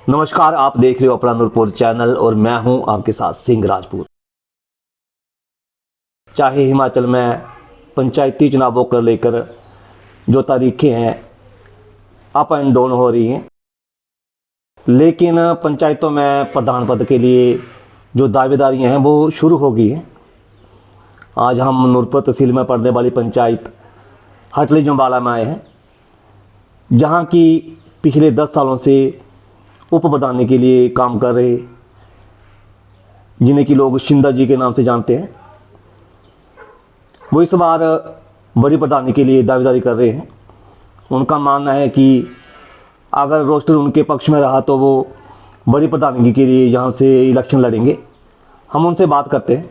नमस्कार, आप देख रहे हो अपना नूरपुर चैनल और मैं हूं आपके साथ सिंह राजपूत। चाहे हिमाचल में पंचायती चुनावों को लेकर जो तारीखें हैं अप एंड डाउन हो रही हैं, लेकिन पंचायतों में प्रधान पद के लिए जो दावेदारियां हैं वो शुरू हो गई हैं। आज हम नूरपुर तहसील में पड़ने वाली पंचायत हटली जुम्बाला में आए हैं, जहां की पिछले 10 सालों से उप प्रधानी के लिए काम कर रहे, जिन्हें कि लोग शिंदा जी के नाम से जानते हैं, वो इस बार बड़ी प्रधानी के लिए दावेदारी कर रहे हैं। उनका मानना है कि अगर रोस्टर उनके पक्ष में रहा तो वो बड़ी प्रधानगी के लिए यहाँ से इलेक्शन लड़ेंगे। हम उनसे बात करते हैं।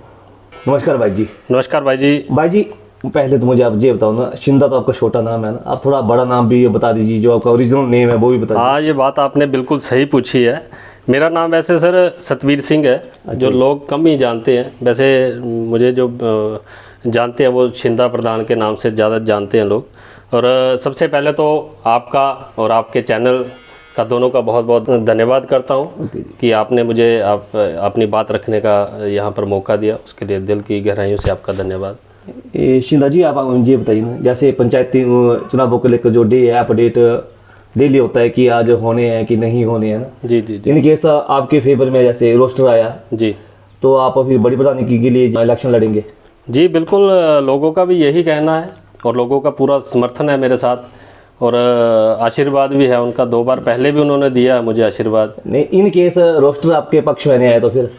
नमस्कार भाई जी। नमस्कार भाई जी। भाई जी, पहले तो मुझे आप ये बताओ ना, शिंदा तो आपका छोटा नाम है ना, आप थोड़ा बड़ा नाम भी बता दीजिए, जो आपका ओरिजिनल नेम है वो भी बता दीजिए। हाँ, ये बात आपने बिल्कुल सही पूछी है। मेरा नाम वैसे सर सतबीर सिंह है, जो लोग कम ही जानते हैं। वैसे मुझे जो जानते हैं वो शिंदा प्रधान के नाम से ज़्यादा जानते हैं लोग। और सबसे पहले तो आपका और आपके चैनल का दोनों का बहुत बहुत धन्यवाद करता हूँ कि आपने मुझे अपनी बात रखने का यहाँ पर मौका दिया। उसके लिए दिल की गहराइयों से आपका धन्यवाद। शिंदा जी, आप मुझे बताइए ना, जैसे पंचायती चुनावों को लेकर जो डे है अपडेट डेली होता है कि आज होने हैं कि नहीं होने हैं ना। जी जी जी। इन केस आपके फेवर में जैसे रोस्टर आया जी, तो आप अभी बड़ी प्रधानगी के लिए इलेक्शन लड़ेंगे? जी बिल्कुल, लोगों का भी यही कहना है और लोगों का पूरा समर्थन है मेरे साथ, और आशीर्वाद भी है उनका। 2 बार पहले भी उन्होंने दिया है मुझे आशीर्वाद। नहीं, इन केस रोस्टर आपके पक्ष में नहीं आया तो फिर?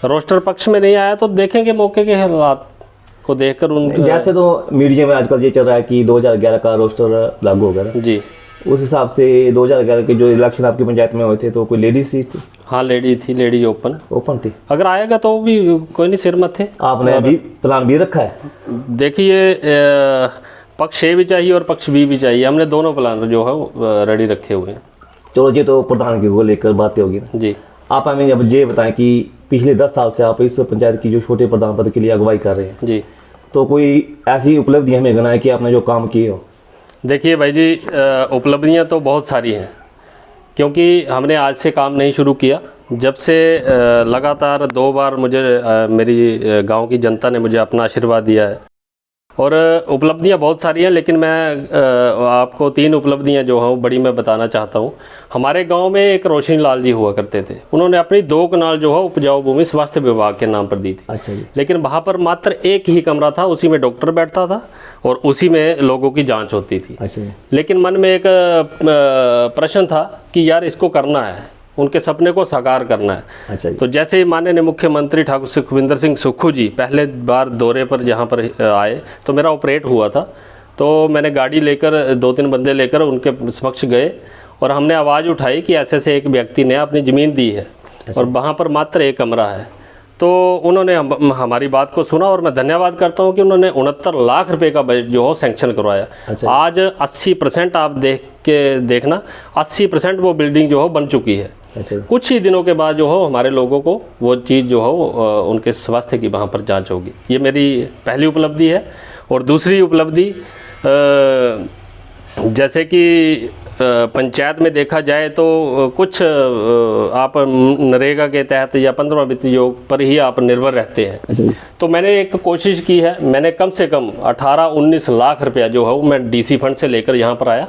रोस्टर पक्ष में नहीं आया तो देखेंगे मौके के हालात को देखकर उन। जैसे तो मीडिया में आजकल ये चल रहा है कि 2011 का रोस्टर लागू हो गया जी, उस हिसाब से 2011 के जो इलेक्शन आपकी पंचायत में हुए थे तो कोई लेडी सी थी? हाँ, लेडी थी, लेडी ओपन थी। अगर आएगा तो भी कोई नहीं, सिर मत थे। आपने अभी प्लान भी रखा है? देखिए, पक्ष ए भी चाहिए और पक्ष बी भी चाहिए। हमने दोनों प्लान जो है वो रेडी रखे हुए हैं। चलो, ये तो प्रधान को लेकर बातें होगी ना जी। आप हमें अब ये बताएं कि पिछले 10 साल से आप इस पंचायत की जो छोटे प्रधान पद के लिए अगुवाई कर रहे हैं जी, तो कोई ऐसी उपलब्धि हमें गिनाए कि आपने जो काम किए हो? देखिए भाई जी, उपलब्धियां तो बहुत सारी हैं, क्योंकि हमने आज से काम नहीं शुरू किया। जब से लगातार 2 बार मुझे मेरी गांव की जनता ने मुझे अपना आशीर्वाद दिया है, और उपलब्धियां बहुत सारी हैं, लेकिन मैं आपको 3 उपलब्धियां जो हैं बड़ी मैं बताना चाहता हूं। हमारे गांव में एक रोशनी लाल जी हुआ करते थे, उन्होंने अपनी 2 कनाल जो है उपजाऊ भूमि स्वास्थ्य विभाग के नाम पर दी थी। अच्छा जी। लेकिन वहाँ पर मात्र एक ही कमरा था, उसी में डॉक्टर बैठता था और उसी में लोगों की जाँच होती थी। अच्छा जी। लेकिन मन में एक प्रश्न था कि यार इसको करना है, उनके सपने को साकार करना है। अच्छा जी। तो जैसे ही माननीय मुख्यमंत्री ठाकुर सुखविंदर सिंह सुक्खू जी पहले बार दौरे पर जहाँ पर आए तो मेरा ऑपरेट हुआ था, तो मैंने गाड़ी लेकर 2-3 बंदे लेकर उनके समक्ष गए और हमने आवाज़ उठाई कि ऐसे से एक व्यक्ति ने अपनी ज़मीन दी है और वहाँ पर मात्र एक कमरा है। तो उन्होंने हमारी बात को सुना और मैं धन्यवाद करता हूँ कि उन्होंने 69 लाख रुपए का बजट जो हो सैंक्शन करवाया। अच्छा। आज 80% आप देखना 80% वो बिल्डिंग जो हो बन चुकी है। अच्छा। कुछ ही दिनों के बाद जो हो हमारे लोगों को वो चीज़ जो हो उनके स्वास्थ्य की वहाँ पर जांच होगी। ये मेरी पहली उपलब्धि है। और दूसरी उपलब्धि, जैसे कि पंचायत में देखा जाए तो कुछ आप नरेगा के तहत या 15वां वित्त आयोग पर ही आप निर्भर रहते हैं। तो मैंने एक कोशिश की है, मैंने कम से कम 18-19 लाख रुपया जो है वो मैं डीसी फंड से लेकर यहाँ पर आया,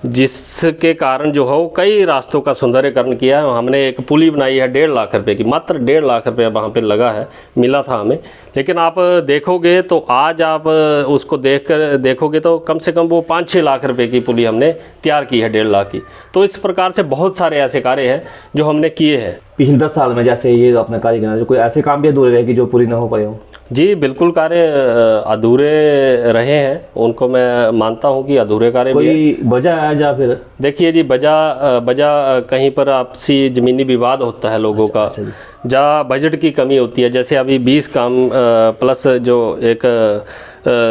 जिसके कारण जो है वो कई रास्तों का सुंदरीकरण किया है। हमने एक पुली बनाई है 1.5 लाख रुपये की, मात्र 1.5 लाख रुपया वहाँ पर लगा है, मिला था हमें। लेकिन आप देखोगे तो आज आप उसको देखोगे तो कम से कम वो 5-6 लाख रुपए की पुली हमने तैयार की है, 1.5 लाख की। तो इस प्रकार से बहुत सारे ऐसे कार्य हैं जो हमने किए हैं पिछले 10 साल में। जैसे ये अपने कार्य करना, जो कोई ऐसे काम भी अधूरे रहे कि जो पूरी ना हो पाए हो? जी बिल्कुल, कार्य अधूरे रहे हैं, उनको मैं मानता हूं कि अधूरे कार्य भी कोई वजह है या फिर? देखिए जी, वजह कहीं पर आपसी ज़मीनी विवाद होता है लोगों का, जहाँ बजट की कमी होती है। जैसे अभी 20 काम प्लस जो एक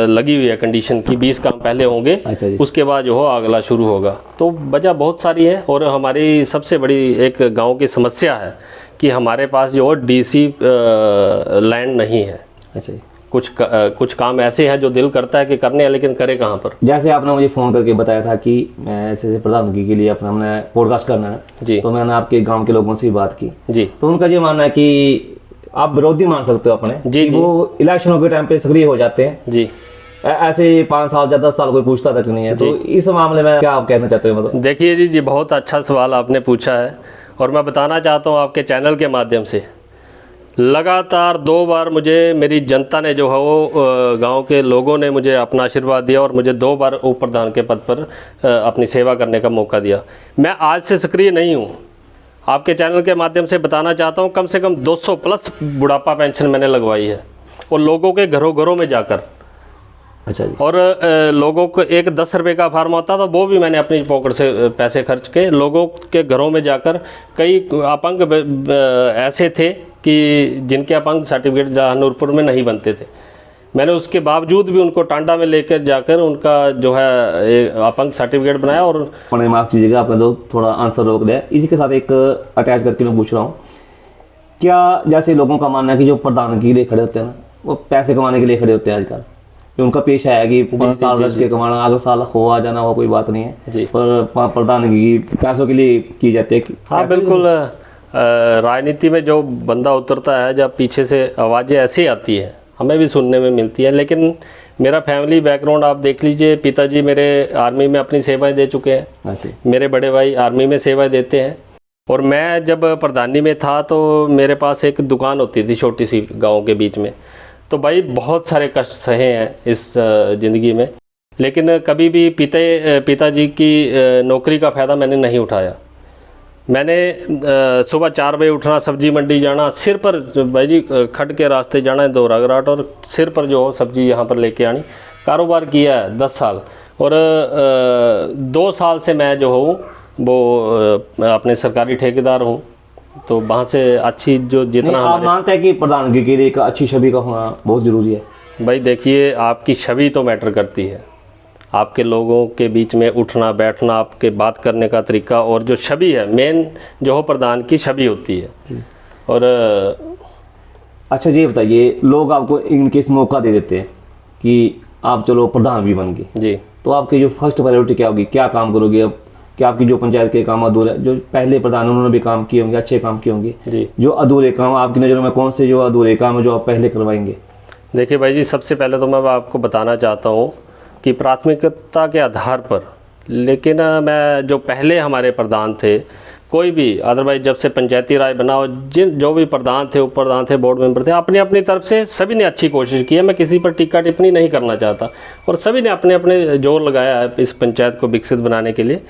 लगी हुई है कंडीशन की, 20 काम पहले होंगे, उसके बाद जो हो अगला शुरू होगा। तो वजह बहुत सारी है और हमारी सबसे बड़ी एक गांव की समस्या है कि हमारे पास जो डीसी लैंड नहीं है। अच्छा। कुछ काम ऐसे हैं जो दिल करता है कि करने हैं, लेकिन करे कहाँ पर। जैसे आपने मुझे फ़ोन करके बताया था कि मैं ऐसे प्रधानमंत्री के लिए अपना हमने पॉडकास्ट करना है जी तो मैंने आपके गांव के लोगों से भी बात की, जी तो उनका ये मानना है कि आप विरोधी मान सकते हो अपने जी, कि जी। वो इलेक्शनों के टाइम पे सक्रिय हो जाते हैं, जी। ऐसे 5 साल या 10 साल कोई पूछता तक नहीं है। तो इस मामले में क्या आप कहना चाहते हो? मतलब देखिए जी जी, बहुत अच्छा सवाल आपने पूछा है और मैं बताना चाहता हूँ आपके चैनल के माध्यम से, लगातार 2 बार मुझे मेरी जनता ने जो है वो गांव के लोगों ने मुझे अपना आशीर्वाद दिया और मुझे 2 बार उप प्रधान के पद पर अपनी सेवा करने का मौका दिया। मैं आज से सक्रिय नहीं हूँ, आपके चैनल के माध्यम से बताना चाहता हूँ, कम से कम 200 प्लस बुढ़ापा पेंशन मैंने लगवाई है और लोगों के घरों घरों में जाकर। अच्छा जी। और लोगों को एक 10 रुपये का फार्म होता था, वो भी मैंने अपनी पॉकेट से पैसे खर्च के लोगों के घरों में जाकर, कई अपंग ऐसे थे कि जिनके अपंग सर्टिफिकेट जहाँ नूरपुर में नहीं बनते थे, मैंने उसके बावजूद भी उनको टांडा में लेकर जाकर उनका जो है अपंग सर्टिफिकेट बनाया। और माफ़ कीजिएगा, आपने तो थोड़ा आंसर रोक दिया, इसी के साथ एक अटैच करके मैं पूछ रहा हूँ, क्या जैसे लोगों का मानना है कि जो प्रधान के लिए खड़े होते हैं ना, वो पैसे कमाने के लिए खड़े होते हैं आजकल, कि उनका पेशा है कि 5 साल रच के कमाना, अगले साल हो आ जाना, वो कोई बात नहीं है जी। पर प्रधानगी पैसों के लिए की जाती है। हाँ बिल्कुल, राजनीति में जो बंदा उतरता है, जब पीछे से आवाज़ें ऐसी आती है हमें भी सुनने में मिलती है, लेकिन मेरा फैमिली बैकग्राउंड आप देख लीजिए, पिताजी मेरे आर्मी में अपनी सेवाएं दे चुके हैं, मेरे बड़े भाई आर्मी में सेवाएं देते हैं, और मैं जब प्रधानी में था तो मेरे पास एक दुकान होती थी छोटी सी गांव के बीच में। तो भाई बहुत सारे कष्ट सहे हैं इस ज़िंदगी में, लेकिन कभी भी पिताजी की नौकरी का फ़ायदा मैंने नहीं उठाया। मैंने सुबह 4 बजे उठना, सब्जी मंडी जाना, सिर पर भाई जी खड के रास्ते जाना है दोहराघाट, और सिर पर जो हो सब्जी यहाँ पर लेके आनी। कारोबार किया है 10 साल, और 2 साल से मैं जो हूँ वो अपने सरकारी ठेकेदार हूँ, तो वहाँ से अच्छी जो जितना आप मानते हैं कि प्रधानगी के लिए एक अच्छी छवि का होना बहुत ज़रूरी है? भाई देखिए, आपकी छवि तो मैटर करती है, आपके लोगों के बीच में उठना बैठना, आपके बात करने का तरीका, और जो छवि है मेन जो हो प्रधान की छवि होती है। और अच्छा ये बताइए, लोग आपको इनकेस मौका दे देते हैं कि आप चलो प्रधान भी बन गए जी, तो आपकी जो फर्स्ट प्रायोरिटी क्या होगी, क्या काम करोगे? अब क्या आपकी जो पंचायत के काम अधूरे, जो पहले प्रधान उन्होंने भी काम किए होंगे, अच्छे काम किए होंगे जी, जो अधूरे काम आपकी नज़रों में कौन से जो अधूरे काम है जो आप पहले करवाएंगे? देखिए भाई जी, सबसे पहले तो मैं आपको बताना चाहता हूँ कि प्राथमिकता के आधार पर, लेकिन मैं जो पहले हमारे प्रधान थे, कोई भी अदरवाइज जब से पंचायती राज बना, जो भी प्रधान थे, उप प्रधान थे, बोर्ड मेंबर थे, अपनी अपनी तरफ से सभी ने अच्छी कोशिश की है। मैं किसी पर टीका टिप्पणी नहीं करना चाहता, और सभी ने अपने अपने जोर लगाया है इस पंचायत को विकसित बनाने के लिए।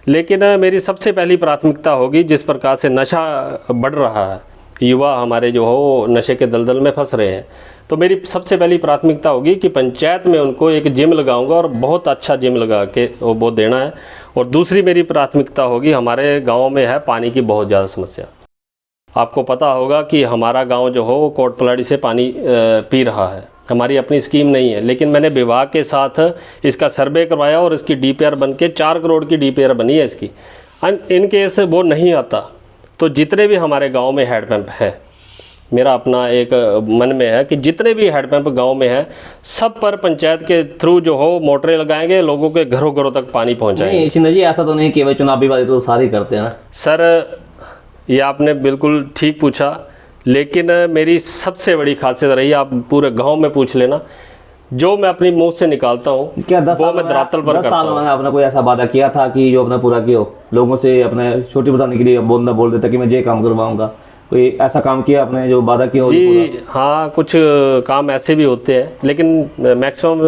लेकिन मेरी सबसे पहली प्राथमिकता होगी, जिस प्रकार से नशा बढ़ रहा है, युवा हमारे जो हो नशे के दलदल में फंस रहे हैं, तो मेरी सबसे पहली प्राथमिकता होगी कि पंचायत में उनको एक जिम लगाऊंगा, और बहुत अच्छा जिम लगा के वो देना है। और दूसरी मेरी प्राथमिकता होगी, हमारे गांव में है पानी की बहुत ज़्यादा समस्या। आपको पता होगा कि हमारा गांव जो हो वो कोटपलाड़ी से पानी पी रहा है। हमारी अपनी स्कीम नहीं है, लेकिन मैंने विभाग के साथ इसका सर्वे करवाया और इसकी DPR बन के 4 करोड़ की DPR बनी है इसकी। इन केस वो नहीं आता तो जितने भी हमारे गाँव में हैंडपम्प है, मेरा अपना एक मन में है कि जितने भी हैंडपम्प गांव में है, सब पर पंचायत के थ्रू जो हो मोटरें लगाएंगे, लोगों के घरों घरों तक पानी पहुंचाएंगे। नहीं शिंदे जी, ऐसा तो नहीं केवल चुनावी वाले तो सारे करते हैं ना सर, ये आपने बिल्कुल ठीक पूछा, लेकिन मेरी सबसे बड़ी खासियत रही, आप पूरे गांव में पूछ लेना, जो मैं अपनी मुंह से निकालता हूँ क्या 10 वो मैं धरातल पर 10 करता साल हूँ। में आपने कोई ऐसा वादा किया था कि जो अपना पूरा किया हो, लोगों से अपने छोटी बताने के लिए बोल देता कि मैं ये काम करवाऊंगा? कोई ऐसा काम किया आपने जो वादा किया हो? जी हाँ, कुछ काम ऐसे भी होते हैं, लेकिन मैक्सिमम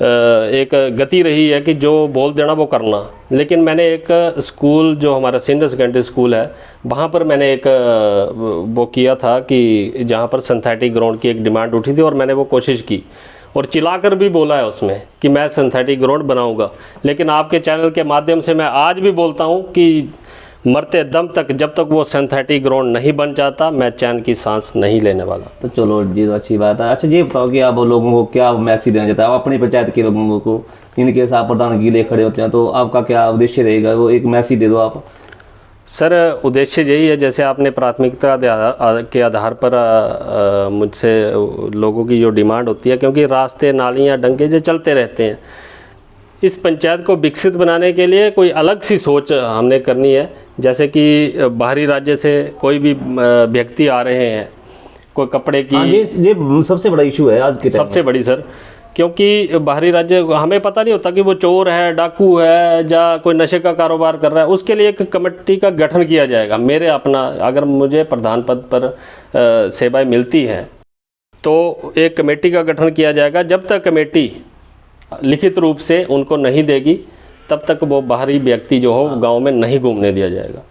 एक गति रही है कि जो बोल देना वो करना। लेकिन मैंने एक स्कूल, जो हमारा सीनियर सेकेंडरी स्कूल है, वहाँ पर मैंने एक वो किया था कि जहाँ पर सिंथेटिक ग्राउंड की एक डिमांड उठी थी, और मैंने वो कोशिश की और चिल्लाकर भी बोला है उसमें कि मैं सिंथेटिक ग्राउंड बनाऊंगा। लेकिन आपके चैनल के माध्यम से मैं आज भी बोलता हूँ कि मरते दम तक, जब तक वो सिंथेटिक ग्राउंड नहीं बन जाता, मैं चैन की सांस नहीं लेने वाला। तो चलो जी, तो अच्छी बात है। अच्छा ये बताओ कि आप लोगों को क्या मैसेज देना चाहते हैं, आप अपनी पंचायत के लोगों को, इनके साथ प्रधान के लिए खड़े होते हैं, तो आपका क्या उद्देश्य रहेगा? वो एक मैसेज दे दो आप। सर उद्देश्य यही है, जैसे आपने प्राथमिकता के आधार पर मुझसे लोगों की जो डिमांड होती है, क्योंकि रास्ते नालियाँ डंगे जो चलते रहते हैं, इस पंचायत को विकसित बनाने के लिए कोई अलग सी सोच हमने करनी है। जैसे कि बाहरी राज्य से कोई भी व्यक्ति आ रहे हैं, कोई कपड़े की, ये सबसे बड़ा इशू है आज के टाइम सबसे बड़ी सर, क्योंकि बाहरी राज्य हमें पता नहीं होता कि वो चोर है, डाकू है, या कोई नशे का कारोबार कर रहा है। उसके लिए एक कमेटी का गठन किया जाएगा। मेरे अपना अगर मुझे प्रधान पद पर सेवाएं मिलती हैं तो एक कमेटी का गठन किया जाएगा। जब तक कमेटी लिखित रूप से उनको नहीं देगी तब तक वो बाहरी व्यक्ति जो हो गांव में नहीं घूमने दिया जाएगा।